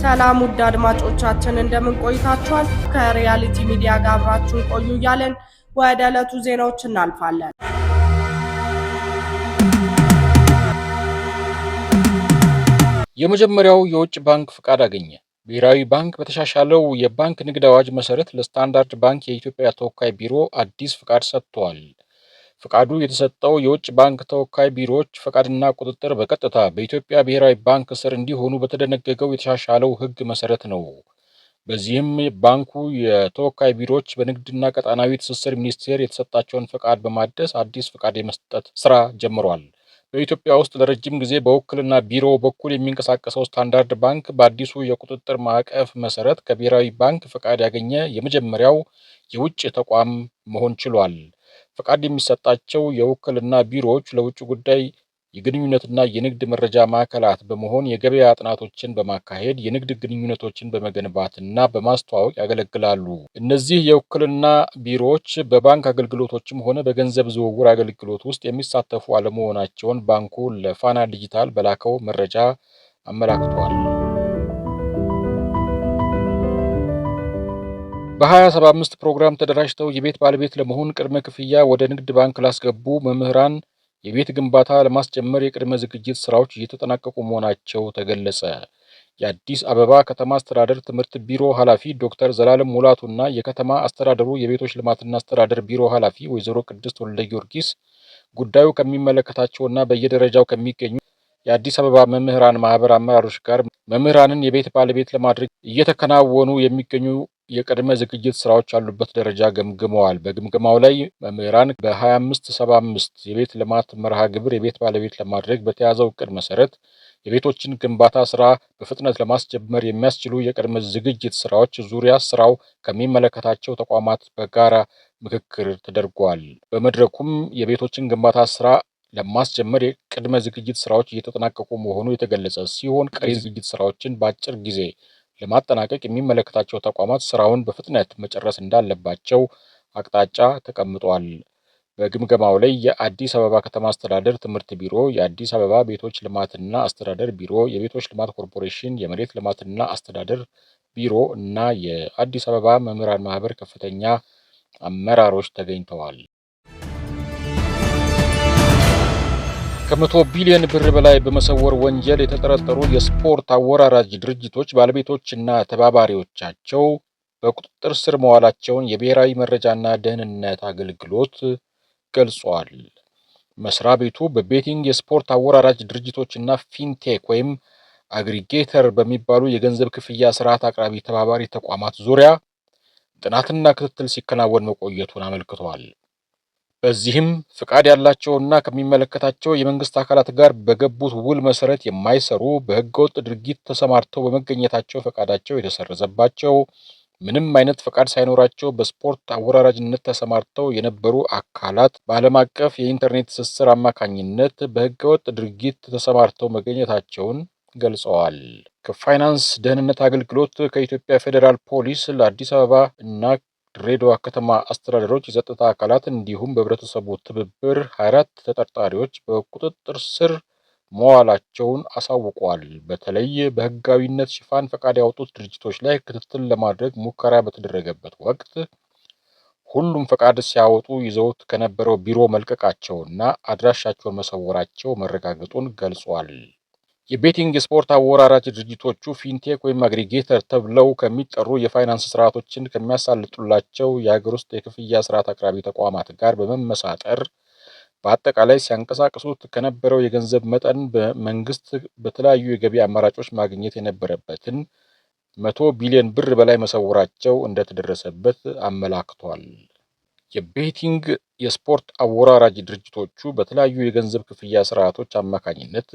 ሰላም ውድ አድማጮቻችን እንደምን ቆይታችኋል? ከሪያሊቲ ሚዲያ ጋር አብራችሁን ቆዩ እያለን ወደ ዕለቱ ዜናዎች እናልፋለን። የመጀመሪያው የውጭ ባንክ ፍቃድ አገኘ። ብሔራዊ ባንክ በተሻሻለው የባንክ ንግድ አዋጅ መሰረት ለስታንዳርድ ባንክ የኢትዮጵያ ተወካይ ቢሮ አዲስ ፍቃድ ሰጥቷል። ፍቃዱ የተሰጠው የውጭ ባንክ ተወካይ ቢሮዎች ፈቃድና ቁጥጥር በቀጥታ በኢትዮጵያ ብሔራዊ ባንክ ስር እንዲሆኑ በተደነገገው የተሻሻለው ሕግ መሰረት ነው። በዚህም ባንኩ የተወካይ ቢሮዎች በንግድና ቀጣናዊ ትስስር ሚኒስቴር የተሰጣቸውን ፈቃድ በማደስ አዲስ ፈቃድ የመስጠት ስራ ጀምሯል። በኢትዮጵያ ውስጥ ለረጅም ጊዜ በውክልና ቢሮ በኩል የሚንቀሳቀሰው ስታንዳርድ ባንክ በአዲሱ የቁጥጥር ማዕቀፍ መሰረት ከብሔራዊ ባንክ ፈቃድ ያገኘ የመጀመሪያው የውጭ ተቋም መሆን ችሏል። ፈቃድ የሚሰጣቸው የውክልና ቢሮዎች ለውጭ ጉዳይ የግንኙነትና የንግድ መረጃ ማዕከላት በመሆን የገበያ ጥናቶችን በማካሄድ የንግድ ግንኙነቶችን በመገንባትና በማስተዋወቅ ያገለግላሉ። እነዚህ የውክልና ቢሮዎች በባንክ አገልግሎቶችም ሆነ በገንዘብ ዝውውር አገልግሎት ውስጥ የሚሳተፉ አለመሆናቸውን ባንኩ ለፋና ዲጂታል በላከው መረጃ አመላክቷል። በ2075 ፕሮግራም ተደራጅተው የቤት ባለቤት ለመሆን ቅድመ ክፍያ ወደ ንግድ ባንክ ላስገቡ መምህራን የቤት ግንባታ ለማስጀመር የቅድመ ዝግጅት ስራዎች እየተጠናቀቁ መሆናቸው ተገለጸ። የአዲስ አበባ ከተማ አስተዳደር ትምህርት ቢሮ ኃላፊ ዶክተር ዘላለም ሙላቱና የከተማ አስተዳደሩ የቤቶች ልማትና አስተዳደር ቢሮ ኃላፊ ወይዘሮ ቅድስት ወልደ ጊዮርጊስ ጉዳዩ ከሚመለከታቸውና በየደረጃው ከሚገኙ የአዲስ አበባ መምህራን ማህበር አመራሮች ጋር መምህራንን የቤት ባለቤት ለማድረግ እየተከናወኑ የሚገኙ የቅድመ ዝግጅት ስራዎች ያሉበት ደረጃ ገምግመዋል። በግምገማው ላይ መምህራን በ2575 የቤት ልማት መርሃ ግብር የቤት ባለቤት ለማድረግ በተያዘው እቅድ መሰረት የቤቶችን ግንባታ ስራ በፍጥነት ለማስጀመር የሚያስችሉ የቅድመ ዝግጅት ስራዎች ዙሪያ ስራው ከሚመለከታቸው ተቋማት በጋራ ምክክር ተደርጓል። በመድረኩም የቤቶችን ግንባታ ስራ ለማስጀመር የቅድመ ዝግጅት ስራዎች እየተጠናቀቁ መሆኑ የተገለጸ ሲሆን ቀሪ ዝግጅት ስራዎችን በአጭር ጊዜ ለማጠናቀቅ የሚመለከታቸው ተቋማት ስራውን በፍጥነት መጨረስ እንዳለባቸው አቅጣጫ ተቀምጧል። በግምገማው ላይ የአዲስ አበባ ከተማ አስተዳደር ትምህርት ቢሮ፣ የአዲስ አበባ ቤቶች ልማትና አስተዳደር ቢሮ፣ የቤቶች ልማት ኮርፖሬሽን፣ የመሬት ልማትና አስተዳደር ቢሮ እና የአዲስ አበባ መምህራን ማህበር ከፍተኛ አመራሮች ተገኝተዋል። ከ100 ቢሊዮን ብር በላይ በመሰወር ወንጀል የተጠረጠሩ የስፖርት አወራራጅ ድርጅቶች ባለቤቶችና ተባባሪዎቻቸው በቁጥጥር ስር መዋላቸውን የብሔራዊ መረጃና ደህንነት አገልግሎት ገልጿል። መስሪያ ቤቱ በቤቲንግ የስፖርት አወራራጅ ድርጅቶችና ፊንቴክ ወይም አግሪጌተር በሚባሉ የገንዘብ ክፍያ ስርዓት አቅራቢ ተባባሪ ተቋማት ዙሪያ ጥናትና ክትትል ሲከናወን መቆየቱን አመልክቷል። በዚህም ፍቃድ ያላቸውና ከሚመለከታቸው የመንግስት አካላት ጋር በገቡት ውል መሰረት የማይሰሩ በህገወጥ ድርጊት ተሰማርተው በመገኘታቸው ፈቃዳቸው የተሰረዘባቸው፣ ምንም አይነት ፈቃድ ሳይኖራቸው በስፖርት አወራራጅነት ተሰማርተው የነበሩ አካላት በዓለም አቀፍ የኢንተርኔት ትስስር አማካኝነት በህገወጥ ድርጊት ተሰማርተው መገኘታቸውን ገልጸዋል። ከፋይናንስ ደህንነት አገልግሎት፣ ከኢትዮጵያ ፌዴራል ፖሊስ፣ ለአዲስ አበባ እና ድሬዳዋ ከተማ አስተዳደሮች የጸጥታ አካላት እንዲሁም በህብረተሰቡ ትብብር 24 ተጠርጣሪዎች በቁጥጥር ስር መዋላቸውን አሳውቋል። በተለይ በህጋዊነት ሽፋን ፈቃድ ያወጡት ድርጅቶች ላይ ክትትል ለማድረግ ሙከራ በተደረገበት ወቅት ሁሉም ፈቃድ ሲያወጡ ይዘውት ከነበረው ቢሮ መልቀቃቸውና አድራሻቸውን መሰወራቸው መረጋገጡን ገልጿል። የቤቲንግ ስፖርት አወራራጅ ድርጅቶቹ ፊንቴክ ወይም አግሪጌተር ተብለው ከሚጠሩ የፋይናንስ ስርዓቶችን ከሚያሳልጡላቸው የሀገር ውስጥ የክፍያ ስርዓት አቅራቢ ተቋማት ጋር በመመሳጠር በአጠቃላይ ሲያንቀሳቅሱት ከነበረው የገንዘብ መጠን በመንግስት በተለያዩ የገቢ አማራጮች ማግኘት የነበረበትን 100 ቢሊዮን ብር በላይ መሰወራቸው እንደተደረሰበት አመላክቷል። የቤቲንግ የስፖርት አወራራጅ ድርጅቶቹ በተለያዩ የገንዘብ ክፍያ ስርዓቶች አማካኝነት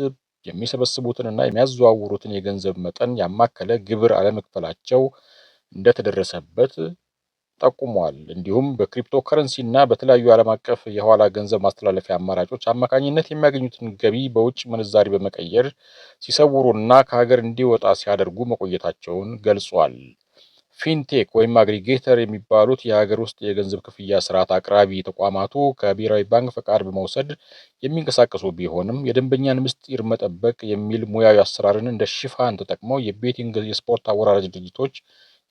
የሚሰበስቡትንና የሚያዘዋውሩትን የገንዘብ መጠን ያማከለ ግብር አለመክፈላቸው እንደተደረሰበት ጠቁሟል። እንዲሁም በክሪፕቶ ከረንሲና በተለያዩ ዓለም አቀፍ የኋላ ገንዘብ ማስተላለፊያ አማራጮች አማካኝነት የሚያገኙትን ገቢ በውጭ ምንዛሪ በመቀየር ሲሰውሩና ከሀገር እንዲወጣ ሲያደርጉ መቆየታቸውን ገልጿል። ፊንቴክ ወይም አግሪጌተር የሚባሉት የሀገር ውስጥ የገንዘብ ክፍያ ስርዓት አቅራቢ ተቋማቱ ከብሔራዊ ባንክ ፈቃድ በመውሰድ የሚንቀሳቀሱ ቢሆንም የደንበኛን ምስጢር መጠበቅ የሚል ሙያዊ አሰራርን እንደ ሽፋን ተጠቅመው የቤቲንግ የስፖርት አወራራጅ ድርጅቶች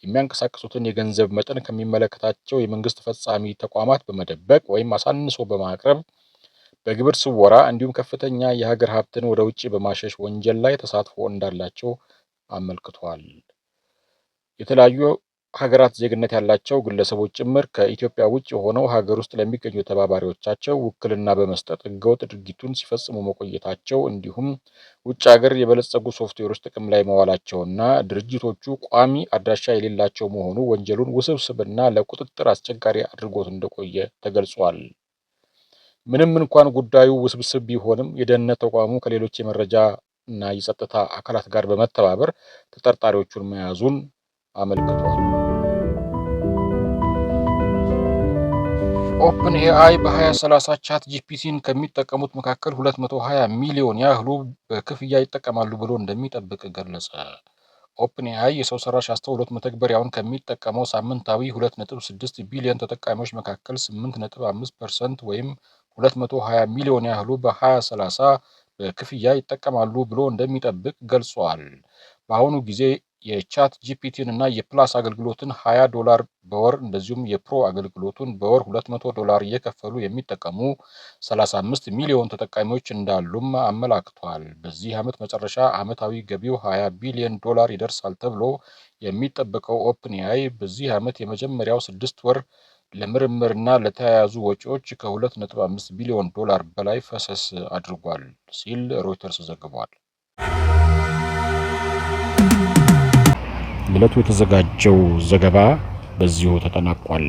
የሚያንቀሳቅሱትን የገንዘብ መጠን ከሚመለከታቸው የመንግስት ፈጻሚ ተቋማት በመደበቅ ወይም አሳንሶ በማቅረብ በግብር ስወራ እንዲሁም ከፍተኛ የሀገር ሀብትን ወደ ውጭ በማሸሽ ወንጀል ላይ ተሳትፎ እንዳላቸው አመልክቷል። የተለያዩ ሀገራት ዜግነት ያላቸው ግለሰቦች ጭምር ከኢትዮጵያ ውጭ ሆነው ሀገር ውስጥ ለሚገኙ ተባባሪዎቻቸው ውክልና በመስጠት ህገወጥ ድርጊቱን ሲፈጽሙ መቆየታቸው እንዲሁም ውጭ ሀገር የበለጸጉ ሶፍትዌሮች ጥቅም ላይ መዋላቸውና ድርጅቶቹ ቋሚ አድራሻ የሌላቸው መሆኑ ወንጀሉን ውስብስብና ለቁጥጥር አስቸጋሪ አድርጎት እንደቆየ ተገልጿል። ምንም እንኳን ጉዳዩ ውስብስብ ቢሆንም የደህንነት ተቋሙ ከሌሎች የመረጃ እና የጸጥታ አካላት ጋር በመተባበር ተጠርጣሪዎቹን መያዙን አመልክቷል። ኦፕን ኤአይ በ2030 ቻት ጂፒቲን ከሚጠቀሙት መካከል 220 ሚሊዮን ያህሉ በክፍያ ይጠቀማሉ ብሎ እንደሚጠብቅ ገለጸ። ኦፕን ኤአይ የሰው ሰራሽ አስተውሎት መተግበሪያውን ከሚጠቀመው ሳምንታዊ 2.6 ቢሊዮን ተጠቃሚዎች መካከል 8.5% ወይም 220 ሚሊዮን ያህሉ በ2030 በክፍያ ይጠቀማሉ ብሎ እንደሚጠብቅ ገልጿል። በአሁኑ ጊዜ የቻት ጂፒቲን እና የፕላስ አገልግሎትን $20 በወር እንደዚሁም የፕሮ አገልግሎቱን በወር $200 እየከፈሉ የሚጠቀሙ 35 ሚሊዮን ተጠቃሚዎች እንዳሉም አመላክቷል። በዚህ ዓመት መጨረሻ ዓመታዊ ገቢው $20 ቢሊዮን ይደርሳል ተብሎ የሚጠበቀው ኦፕን ኤአይ በዚህ ዓመት የመጀመሪያው 6 ወር ለምርምርና ለተያያዙ ወጪዎች ከ$2.5 ቢሊዮን በላይ ፈሰስ አድርጓል ሲል ሮይተርስ ዘግቧል። ለዕለቱ የተዘጋጀው ዘገባ በዚሁ ተጠናቋል።